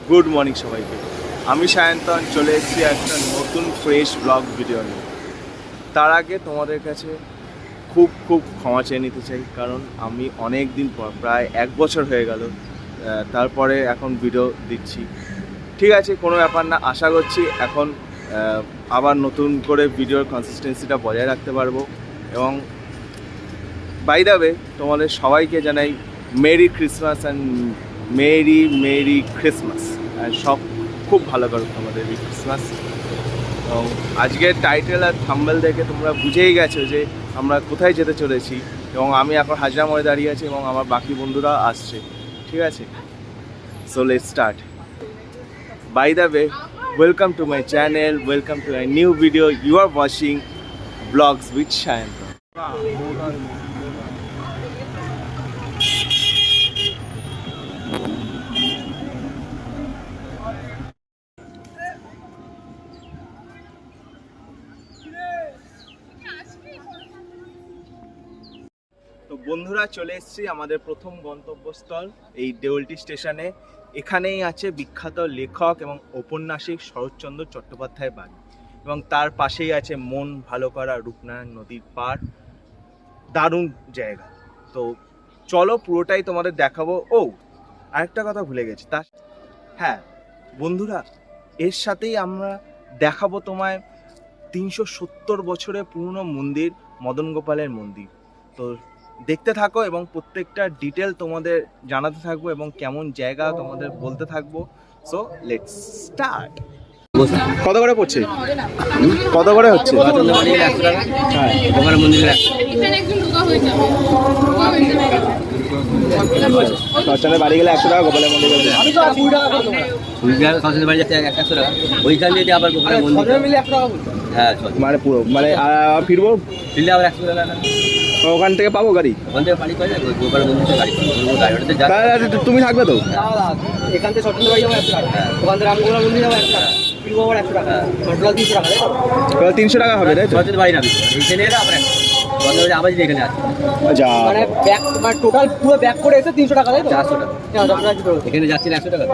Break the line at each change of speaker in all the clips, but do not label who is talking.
Good morning সবাইকে। আমি সায়ন্তন চলে এসেছি একটা নতুন ফ্রেশ ব্লগ ভিডিও নিয়ে। তার আগে তোমাদের কাছে খুব ক্ষমা চেয়ে নিতে চাই, কারণ আমি অনেক দিন পর, প্রায় 1 বছর হয়ে গেল, তারপরে এখন ভিডিও দিচ্ছি। ঠিক আছে, কোনো ব্যাপার না। আশা করছি এখন আবার নতুন করে ভিডিওর কনসিস্টেন্সিটা বজায় রাখতে পারবো। এবং বাই দ্য ওয়ে, তোমাদের সবাইকে জানাই merry Christmas and merry Christmas. সব খুব ভালো করো তোমাদের এই ক্রিসমাস। এবং আজকের টাইটেল আর থাম্বনেল দেখে তোমরা বুঝেই গেছো যে আমরা কোথায় যেতে চলেছি। এবং আমি এখন হাজরা মোড়ে দাঁড়িয়ে আছি এবং আমার বাকি বন্ধুরা আসছে। ঠিক আছে, so let's start. By the way, welcome to my channel, welcome to my new video. You are watching blogs with Sayantan. তো বন্ধুরা, চলে এসেছি আমাদের প্রথম গন্তব্যস্থল, এই দেউলটি স্টেশনে। এখানেই আছে বিখ্যাত লেখক এবং ঔপন্যাসিক শরৎচন্দ্র চট্টোপাধ্যায়ের বাড়ি, এবং তার পাশেই আছে মন ভালো করা রূপনারায়ণ নদীর পাড়। দারুণ জায়গা। তো চলো, পুরোটাই তোমাদের দেখাবো। ও, আরেকটা কথা ভুলে গেছি। হ্যাঁ বন্ধুরা, এর সাথেই আমরা দেখাবো তোমায় 370 বছরের পুরনো মন্দির, মদন গোপালের মন্দির। তো দেখতে থাকো এবং প্রত্যেকটা ডিটেল তোমাদের জানাতে থাকবো এবং কেমন জায়গা তোমাদের বলতে থাকবো। So let's start. কত করে পড়ছে? কত করে হচ্ছে? হ্যাঁ, বাড়ি গেলে 100 টাকা, গোপালের মন্দির গেলে ওইখান দিয়ে আবার গোপালের মন্দির। হ্যাঁ, মানে পুরো মানে ফিরবো, ফিরলে আবার 100 টাকা। ওখান থেকে পাবো গাড়ি? ওখান থেকে পানি পাই যাবে, গোপালের মন্দির গাড়ি। তুমি থাকবে তো? এখান থেকে সরস্বতী বাড়ি যাবো 100 টাকা, ওখান থেকে রামগোপাল মন্দির যাবো 100 টাকা, ফিরবো আবার 100 টাকা, টোটাল 300 টাকা। 300 টাকা হবে তাই তো? সরস্বতী বাড়ি নামি এখানে এলে আবার 100 আবার এখানে আছে। আচ্ছা, মানে ব্যাক, মানে টোটাল পুরো ব্যাক করে এসে 300 টাকা তাই তো? 400 টাকা। এখানে যাচ্ছি 100 টাকা,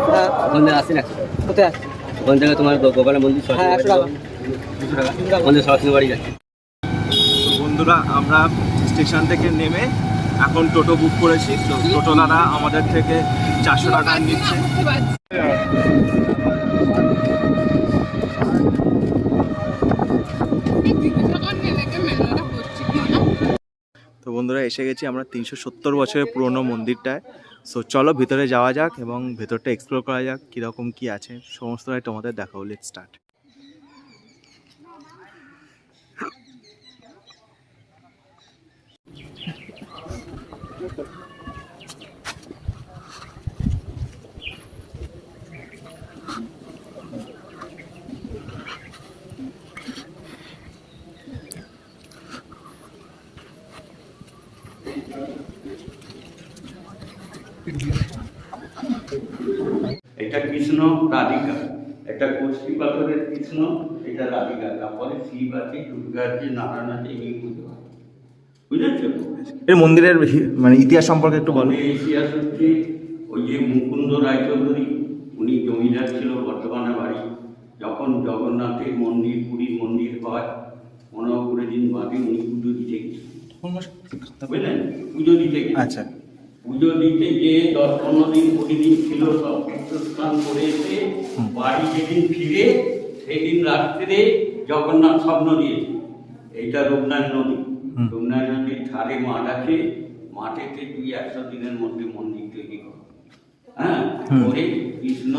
ওখান থেকে আসছি 100 টাকা। কোথায় আসছি? ওখান থেকে তোমার গোপালের মন্দির 100 টাকা, 200 টাকা। ওখান থেকে সরস্বতী বাড়ি যাচ্ছি। বন্ধুরা, আমরা স্টেশন থেকে নেমে এখন টোটো বুক করেছি। তো টোটোওয়ালা আমাদের থেকে 400 টাকা নিচ্ছে। তো বন্ধুরা, এসে গেছি আমরা 370 বছরের পুরনো মন্দিরটায়। সো চলো ভিতরে যাওয়া যাক এবং ভেতরটা এক্সপ্লোর করা যাক, কীরকম কী আছে সমস্তটাই তোমাদের দেখাবো। Let's start.
এটা কৃষ্ণ রাধিকা, একটা কষ্টি পাথরের কৃষ্ণ, এটা রাধিকা। তারপরে শিব আছে, দুর্গা আছে, নারায়ণ আছে, এই পুজো হয়। বুঝেছো?
এর মন্দিরের মানে ইতিহাস সম্পর্কে একটু বলো।
ইতিহাস হচ্ছে, ওই যে মুকুন্দ রায়চৌধুরী, উনি জমিদার ছিল, বর্তমানে বাড়ি। যখন জগন্নাথের মন্দির, পুরীর মন্দির হয়, 15 দিন বাদে উনি পুজো দিতে গেছিলেন। বুঝলেন? পুজো দিতে গেছেন।
আচ্ছা,
পুজো দিতে যে 10-15 দিন 20 দিন ছিল, সব তীর্থস্থান করে এসে বাড়ি যেদিন ফিরে সেদিন রাত্রে জগন্নাথ স্বপ্ন দিয়েছে, এইটা রূপনারায়ণ নদী। রূপনারায়ণ নদীর ধারে মাঠ আছে, মাঠেতে তুই 100 দিনের মধ্যে মন্দির তৈরি কর। হ্যাঁ, করে কৃষ্ণ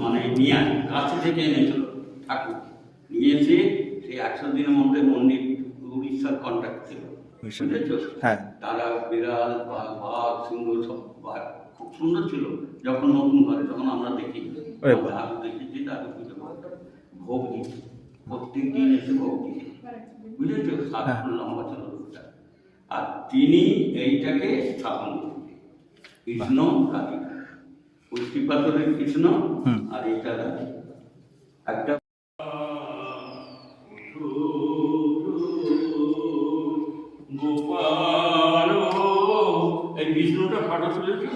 মানে নিয়ে কাছে থেকে এনেছিল ঠাকুর, নিয়ে এসে সেই 100 দিনের মধ্যে মন্দির উড়িষ্যার কন্ট্রাক্ট ছিল।
হ্যাঁ,
তারা বিড়াল, বাঘ, সিংহ সব খুব সুন্দর ছিল। যখন নতুন ঘরে, তখন আমরা দেখি, দাদু দেখেছি, দাদু পুজো করতো, ভোগ দিত, প্রত্যেক দিন এসে ভোগ দিত। বুঝেছো? 7 ফুট লম্বা ছিল রূপটা। আর তিনি এইটাকে স্থাপন করতেন, কৃষ্ণ রাধিকা, কষ্টি পাথরের কৃষ্ণ আর এইটা রাধিকা। একটা গোপাল, এই বিষ্ণুটা ফটো তুলেছিল।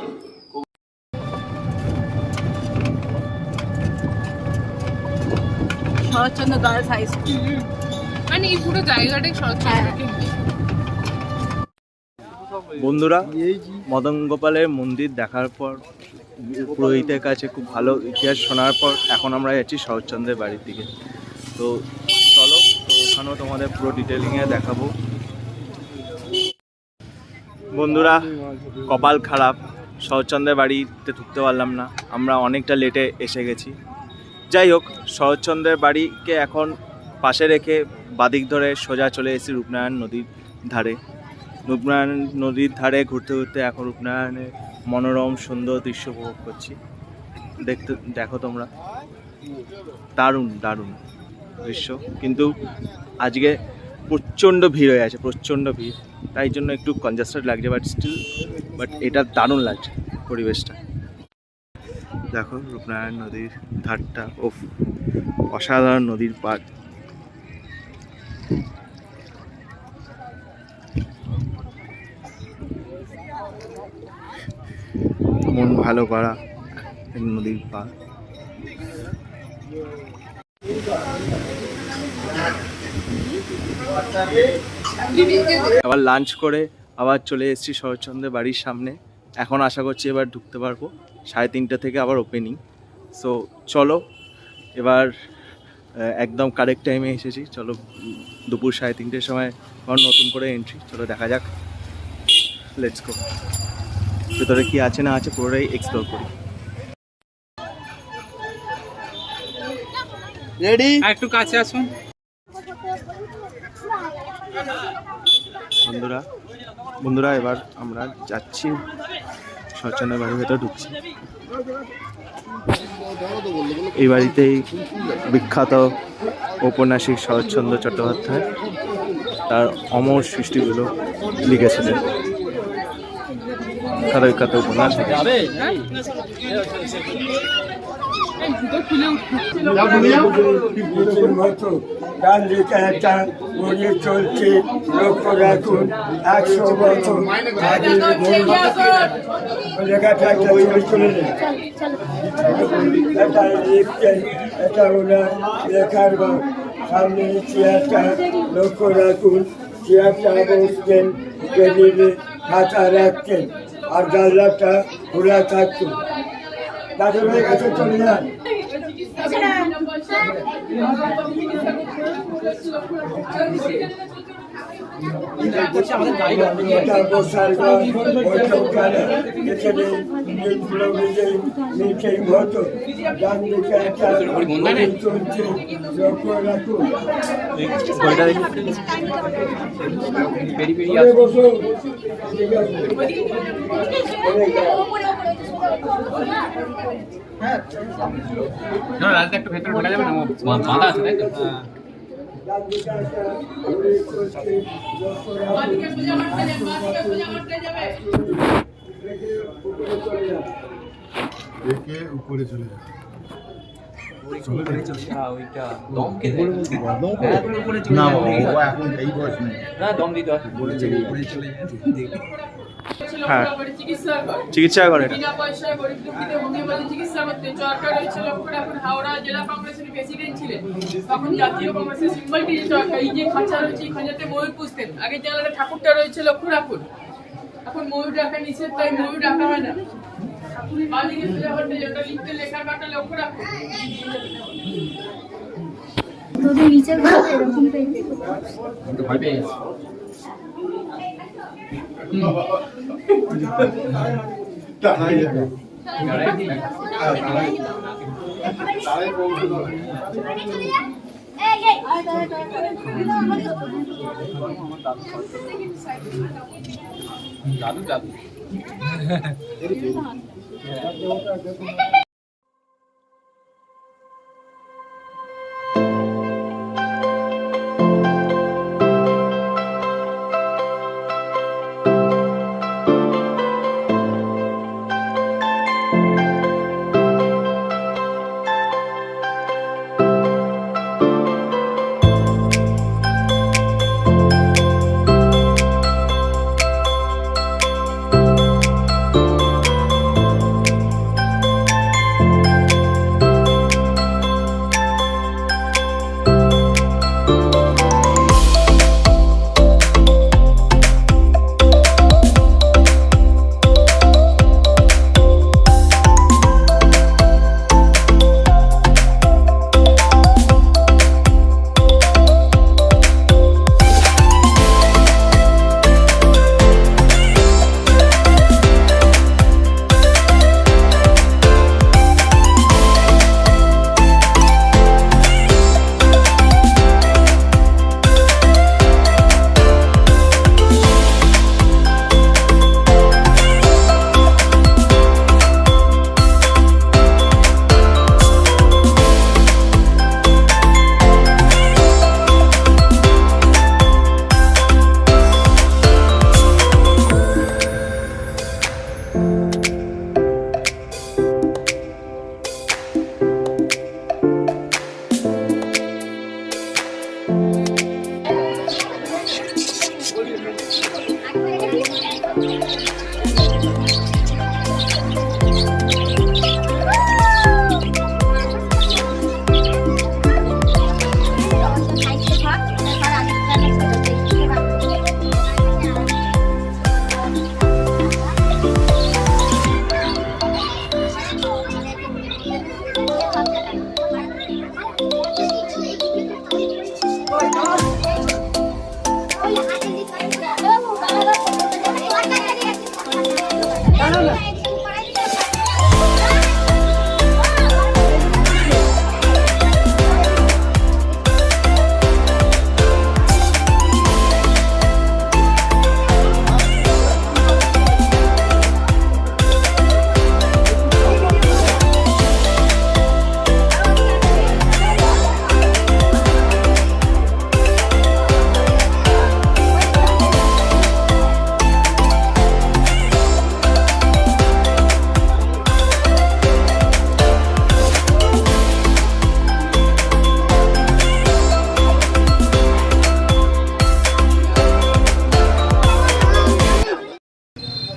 শরৎচন্দ্র গার্লস হাই স্কুল,
মানে এই পুরো জায়গাটাই শরৎচন্দ্রকে নিয়ে।
বন্ধুরা, মদন গোপালের মন্দির দেখার পর, পুরোহিতের কাছে খুব ভালো ইতিহাস শোনার পর এখন আমরা যাচ্ছি শরৎচন্দ্রের বাড়ির দিকে। তো চলো, তো ওখানেও তোমাদের পুরো ডিটেলিংয়ে দেখাবো। বন্ধুরা, কপাল খারাপ, শরৎচন্দ্রের বাড়িতে ঢুকতে পারলাম না, আমরা অনেকটা লেটে এসে গেছি। যাই হোক, শরৎচন্দ্রের বাড়িকে এখন পাশে রেখে বাদিক ধরে সোজা চলে এসেছি রূপনারায়ণ নদীর ধারে। রূপনারায়ণ নদীর ধারে ঘুরতে ঘুরতে এখন রূপনারায়ণের মনোরম সুন্দর দৃশ্য উপভোগ করছি। দেখো তোমরা, দারুণ দারুণ দৃশ্য। কিন্তু আজকে প্রচণ্ড ভিড় হয়ে আছে, প্রচণ্ড ভিড়, তাই জন্য একটু কনজাস্টেড লাগছে, বাট এটা দারুণ লাগছে পরিবেশটা। দেখো রূপনারায়ণ নদীর ধারটা, ওফ, অসাধারণ নদীর পাড়। মন ভালো করা নদীর পাড়। আবার লাঞ্চ করে আবার চলে এসেছি শরৎচন্দ্রের বাড়ির সামনে। এখন আশা করছি এবার ঢুকতে পারবো, 3:30 থেকে আবার ওপেনিং। সো চলো, এবার একদম কারেক্ট টাইমে এসেছি। চলো, দুপুর 3:30 সময় আবার নতুন করে এন্ট্রি। চলো দেখা যাক, লেটস গো। ভেতরে কি আছে না আছে পুরোটাই এক্সপ্লোর করি।
রেডি, একটু কাছে আসুন।
বন্ধুরা এবার আমরা যাচ্ছি শরৎচন্দ্রের বাড়ির ভেতর, ঢুকছি। এই বাড়িতেই বিখ্যাত ঔপন্যাসিক শরৎচন্দ্র চট্টোপাধ্যায় তার অমর সৃষ্টিগুলো লিখেছিলেন। বিখ্যাত উপন্যাস।
ডান দিকে একটা গড়িয়ে চলছে, লক্ষ্য রাখুন 100 বছর লেখাটা একটা ছবি তুলে নেন। এটা লিখছেন, এটা ওনার লেখার ঘর। সামনে চেয়ারটা লক্ষ্য রাখুন, চেয়ারটা বসতেন, টেবিলে খাতা রাখতেন, আর জানলাটা খোলা থাকতো। দাদু ভাই কাছে চলে যান। বসার ঘর, ওইখানে এখানে মিটিং হতো। ডান দিকে একটা চলছে, লক্ষ্য রাখুন। বসো, ঠিক আছে।
রাজদা একটু ভেতরে ঢোকা যাবে না, বাঁধা আছে তাই তো?
উপরে চলে যাবে।
হ্যাঁ, চিকিৎসা করে।
বিনা পয়সায় গরিব দুঃখীদের হোমিওপ্যাথি চিকিৎসা করতে চরকার হয়েছিল। এখন হাওড়া জেলা কংগ্রেসের প্রেসিডেন্ট ছিলেন। তখন জাতীয় কংগ্রেসের সিম্বলটি যে চরকা, এই যে খাঁচা রয়েছে, এই খাঁচাতে ময়ূর পুষতেন। আগে জেলার ঠাকুরটা রয়েছে লক্ষ্মীরাপুর, এখন ময়ূর রাখা নিষেধ, তাই ময়ূর রাখা হয় না। বালিকে সোজা করতে যেটা লিখতে লেখা কাটা লক্ষ্মীরাপুর।
তোদের নিচের ঘরে এরকম টাইপের
ভয় পেয়ে গেছি। দাদু দাদু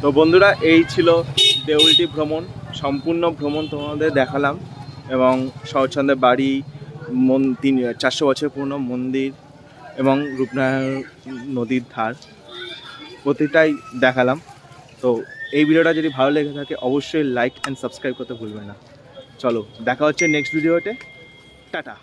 তো বন্ধুরা, এই ছিল দেউলটি ভ্রমণ। সম্পূর্ণ ভ্রমণ তোমাদের দেখালাম, এবং শরৎচন্দ্রের বাড়ি, 400 বছর পুরনো মন্দির এবং রূপনারায়ণ নদীর ধার প্রতিটাই দেখালাম। তো এই ভিডিওটা যদি ভালো লেগে থাকে অবশ্যই লাইক অ্যান্ড সাবস্ক্রাইব করতে ভুলবেন না। চলো, দেখা হচ্ছে নেক্সট ভিডিওতে। টাটা।